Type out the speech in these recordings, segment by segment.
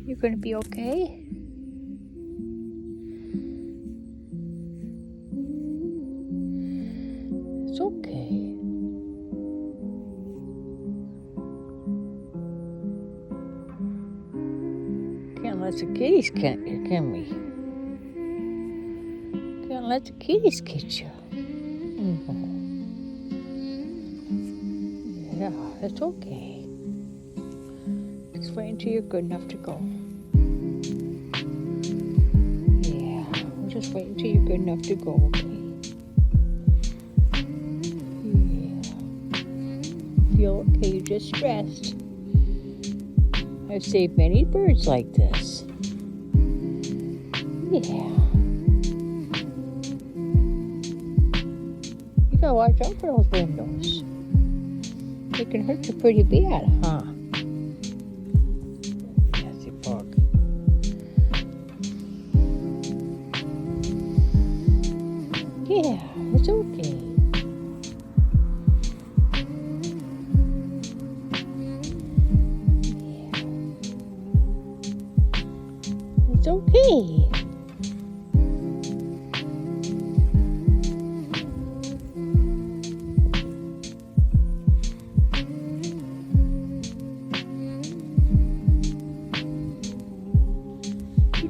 You're gonna be okay? It's okay. Can't let the kitties can we? Can't let the kitties get you. Yeah, it's okay. Just wait until you're good enough to go. Yeah, just wait until you're good enough to go, okay? Yeah. Feel okay, you're just stressed. I've saved many birds like this. Yeah. You gotta watch out for those windows. They can hurt you pretty bad, huh? Nasty bug. Yeah, it's okay. Yeah. It's okay.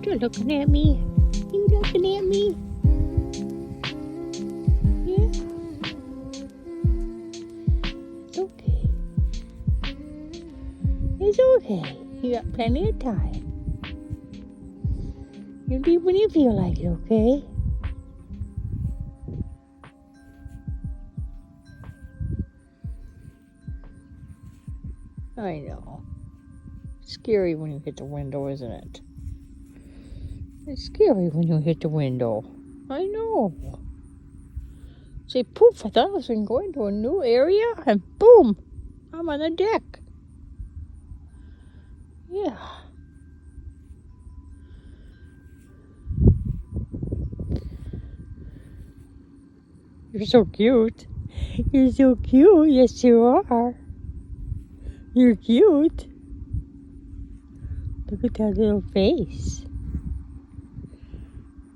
You're looking at me. You looking at me? Yeah. It's okay. It's okay. You got plenty of time. You leave when you feel like it, okay? I know. It's scary when you hit the window, isn't it? It's scary when you hit the window. I know. Say poof, I thought I was going to a new area, and boom, I'm on the deck. Yeah. You're so cute. You're so cute. Yes, you are. You're cute. Look at that little face.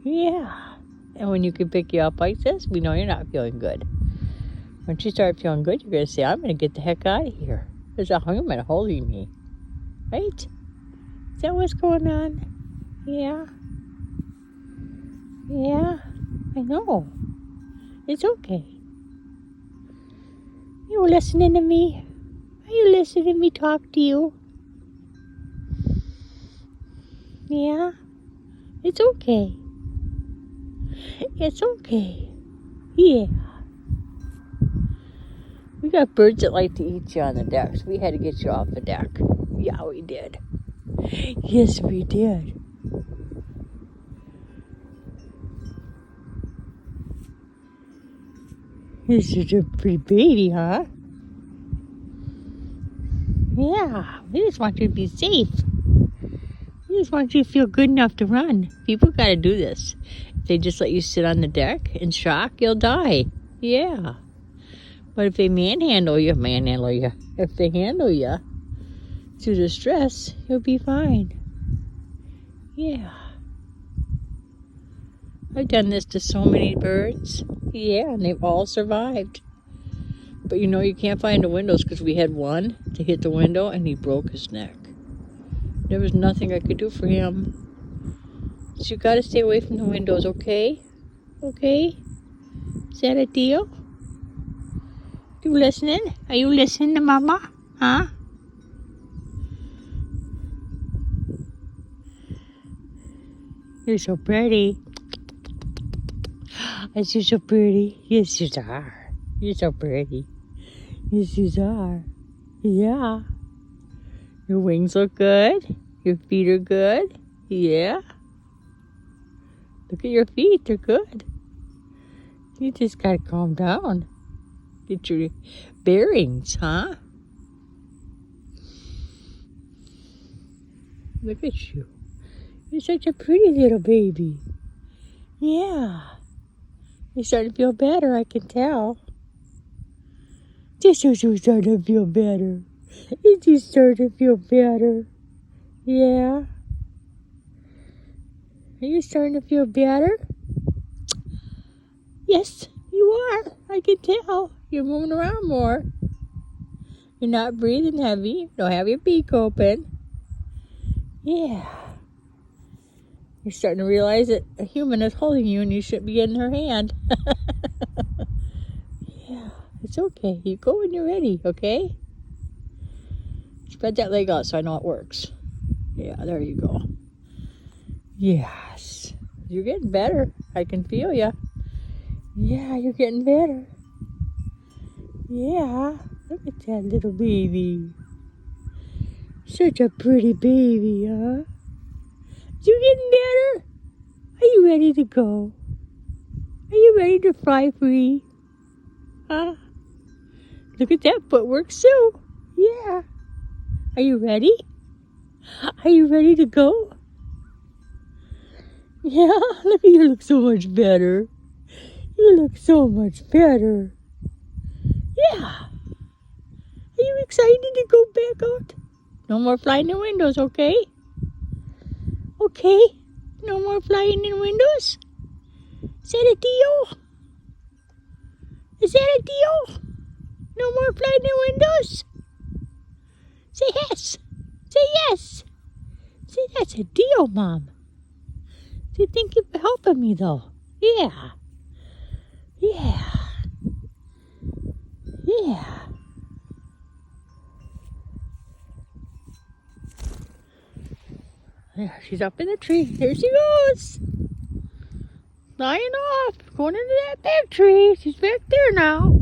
Yeah. And when you can pick you up like this, we know you're not feeling good. Once you start feeling good, you're going to say, I'm going to get the heck out of here. There's a human holding me. Right? Is that what's going on? Yeah. Yeah. I know. It's okay. You listening to me? Are you listening to me talk to you? Yeah. It's okay. It's okay. Yeah. We got birds that like to eat you on the deck, so we had to get you off the deck. Yeah, we did. Yes, we did. This is a pretty baby, huh? Yeah, we just want you to be safe. We just want you to feel good enough to run. People gotta do this. If they just let you sit on the deck in shock, you'll die. Yeah. But if they manhandle you, if they handle you through the stress, you'll be fine. Yeah. I've done this to so many birds. Yeah, and they've all survived. But you know, you can't find the windows because we had one to hit the window and he broke his neck. There was nothing I could do for him. So you gotta stay away from the windows, okay? Okay? Is that a deal? You listening? Are you listening to Mama? Huh? You're so pretty. Yes, you're so pretty. Yes, you are. You're so pretty. Yes, you are. Yeah. Your wings look good. Your feet are good. Yeah. Look at your feet. They're good. You just gotta calm down. Get your bearings, huh? Look at you. You're such a pretty little baby. Yeah. You're starting to feel better, I can tell. Just as you're starting to feel better. It's just starting to feel better. Yeah. Are you starting to feel better? Yes, you are. I can tell. You're moving around more. You're not breathing heavy. You don't have your beak open. Yeah. You're starting to realize that a human is holding you and you shouldn't be in her hand. Yeah, it's okay. You go when you're ready, okay? Spread that leg out so I know it works. Yeah, there you go. Yes. You're getting better. I can feel you. Yeah, you're getting better. Yeah, look at that little baby. Such a pretty baby, huh? You getting better? Are you ready to go? Are you ready to fly free? Huh? Look at that footwork, Sue. Yeah. Are you ready? Are you ready to go? Yeah, look at you look so much better. You look so much better. Yeah. Are you excited to go back out? No more flying in windows, okay? Okay? No more flying in windows? Is that a deal? Is that a deal? No more flying in windows? Say yes. Say yes. Say that's a deal, Mom. Say thank you for helping me, though. Yeah. Yeah. Yeah. There, she's up in the tree. There she goes. Flying off. Going into that big tree. She's back there now.